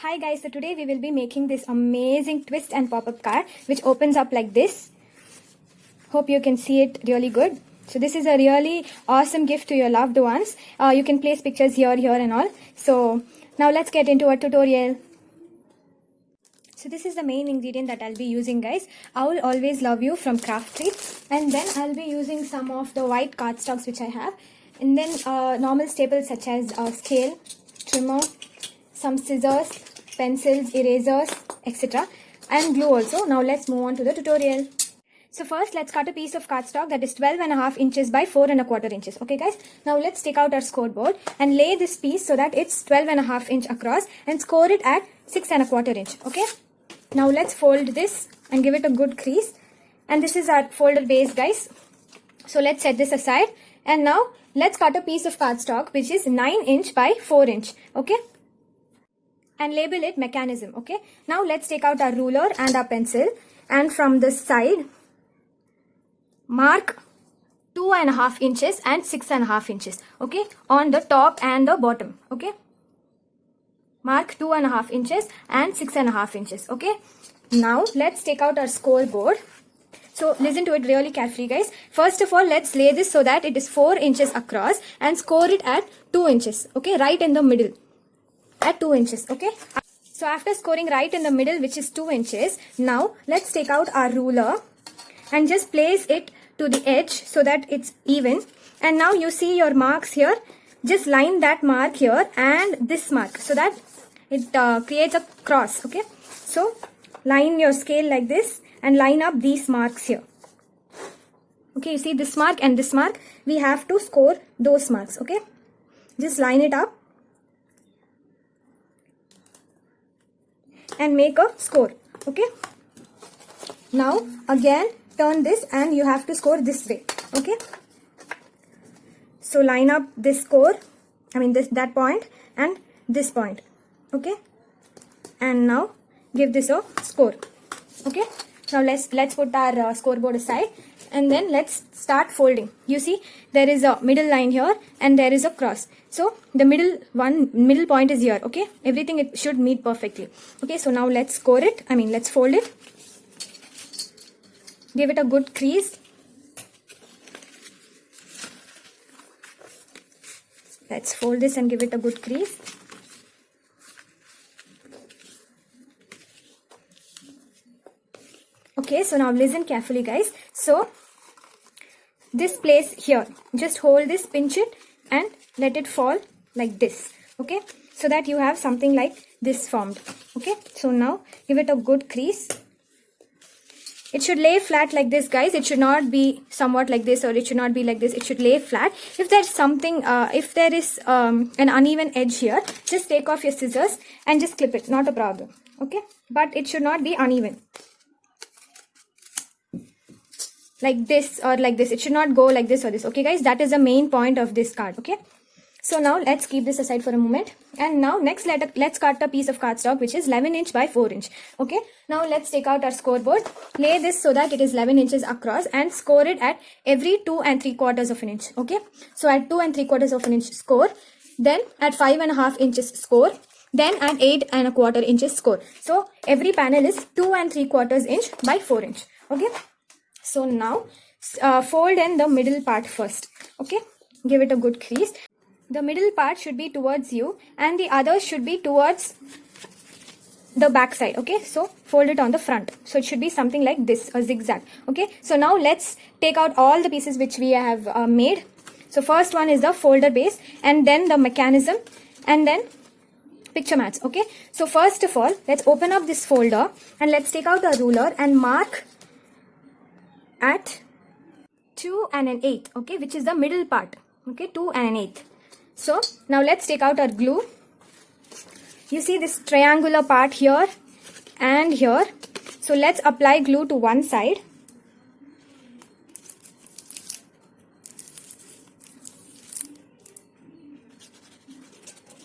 Hi guys, so today we will be making this amazing twist and pop-up card which opens up like this. Hope you can see it really good. So this is a really awesome gift to your loved ones. You can place pictures here and all. So now let's get into a tutorial. So this is the main ingredient that I'll be using, guys. I will always love you from Crafty, and then I'll be using some of the white cardstocks which I have, and then normal staples such as scale, trimmer, some scissors, pencils, erasers, etc. and glue also. Now let's move on to the tutorial. So first let's cut a piece of cardstock that is 12.5 inches by 4.25 inches. Okay guys, now let's take out our scoreboard and lay this piece so that it's 12.5 inch across and score it at 6.25 inch. Okay, now let's fold this and give it a good crease, and this is our folded base, guys. So let's set this aside, and now let's cut a piece of cardstock which is 9 inch by 4 inch. Okay, and label it mechanism. Okay, now let's take out our ruler and our pencil, and from this side mark 2.5 inches and 6.5 inches. Okay, on the top and the bottom. Okay, mark 2.5 inches and 6.5 inches. Okay, now let's take out our scoreboard. So listen to it really carefully, guys. First of all, let's lay this so that it is 4 inches across and score it at 2 inches. Okay, right in the middle at 2 inches. Okay, so after scoring right in the middle, which is 2 inches, now let's take out our ruler and just place it to the edge so that it's even. And now you see your marks here. Just line that mark here and this mark so that it creates a cross. Okay, so line your scale like this and line up these marks here. Okay, you see this mark and this mark, we have to score those marks. Okay, just line it up and make a score. Okay, now again turn this and you have to score this way. Okay, so line up this score, that point and this point. Okay, and now give this a score. Okay, now let's put our scoreboard aside, and then let's start folding. You see there is a middle line here and there is a cross, so the middle point is here. Okay, everything it should meet perfectly. Okay, so now let's score it, let's fold it, give it a good crease. Let's fold this and give it a good crease. Okay, so now listen carefully, guys. So this place here, just hold this, pinch it and let it fall like this. Okay, so that you have something like this formed. Okay, so now give it a good crease. It should lay flat like this, guys. It should not be somewhat like this, or it should not be like this. It should lay flat. If there's something, if there is an uneven edge here, just take off your scissors and just clip it. Not a problem. Okay, but it should not be uneven like this or like this. It should not go like this or this. Okay guys, that is the main point of this card. Okay, so now let's keep this aside for a moment, and now next let's cut a piece of cardstock which is 11 inch by 4 inch. Okay, now let's take out our scoreboard, lay this so that it is 11 inches across and score it at every 2 3/4 of an inch. Okay, so at 2 3/4 of an inch score, then at 5.5 inches score, then at 8.25 inches score. So every panel is 2 3/4 inch by 4 inch. Okay, so now fold in the middle part first. Okay, give it a good crease. The middle part should be towards you and the others should be towards the back side. Okay, so fold it on the front, so it should be something like this, a zigzag. Okay, so now let's take out all the pieces which we have made. So first one is the folder base, and then the mechanism, and then picture mats. Okay, so first of all let's open up this folder and let's take out a ruler and mark at 2 1/8. Okay, which is the middle part. Okay, 2 1/8. So now let's take out our glue. You see this triangular part here and here, so let's apply glue to one side.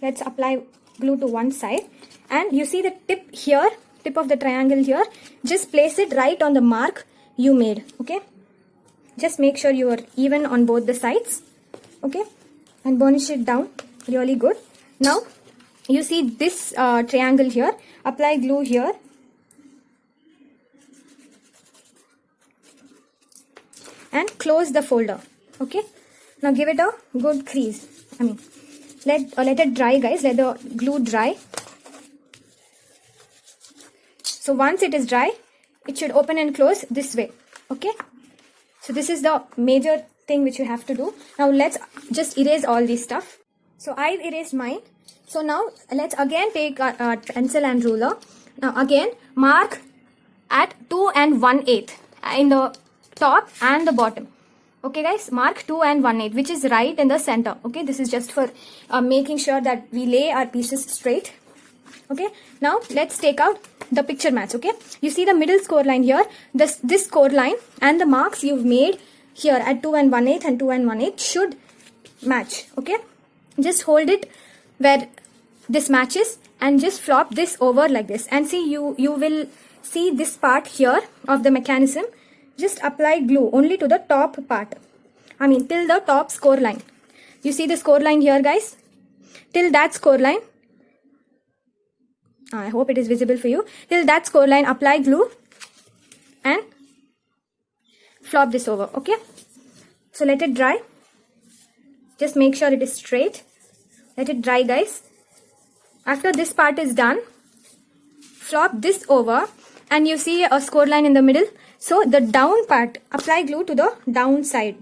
Let's apply glue to one side, and you see the tip here, tip of the triangle here, just place it right on the mark you made. Okay, just make sure you are even on both the sides. Okay, and burnish it down really good. Now you see this triangle here, apply glue here, and close the folder. Okay, now give it a good crease. I mean, let it dry, guys. Let the glue dry. So once it is dry, it should open and close this way. Okay, so this is the major thing which you have to do. Now let's just erase all this stuff. So I've erased mine. So now let's again take a pencil and ruler. Now again mark at 2 1/8 in the top and the bottom. Okay guys, mark 2 1/8, which is right in the center. Okay, this is just for making sure that we lay our pieces straight. Okay, now let's take out the picture match. Okay, you see the middle score line here, this score line and the marks you've made here at 2 1/8 and 2 1/8 should match. Okay, just hold it where this matches and just flop this over like this, and see, you will see this part here of the mechanism. Just apply glue only to the top part, I mean till the top score line. You see the score line here, guys, till that score line. I hope it is visible for you. Till that score line, apply glue and flop this over. Okay, so let it dry. Just make sure it is straight. Let it dry, guys. After this part is done, flop this over and you see a score line in the middle. So the down part, apply glue to the down side.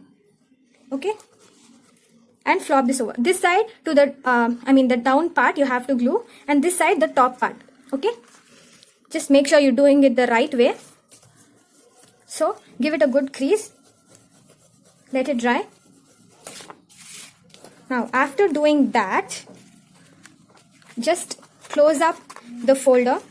Okay, and flop this over. This side to the the down part you have to glue, and this side the top part. Okay, just make sure you're doing it the right way. So give it a good crease. Let it dry. Now after doing that, just close up the folder.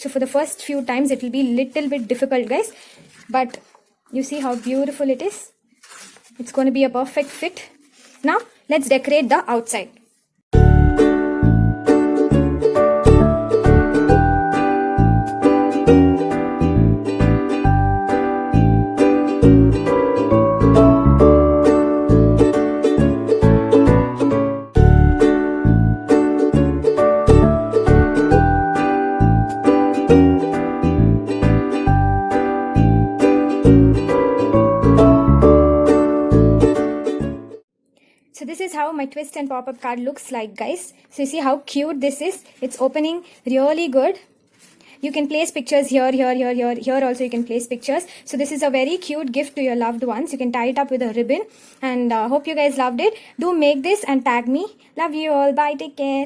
So for the first few times it will be little bit difficult, guys, but you see how beautiful it is. It's going to be a perfect fit. Now let's decorate the outside. So this is how my twist and pop-up card looks like, guys. So you see how cute this is. It's opening really good. You can place pictures here, here, here, here, here also you can place pictures. So this is a very cute gift to your loved ones. You can tie it up with a ribbon, and hope you guys loved it. Do make this and tag me. Love you all. Bye. Take care.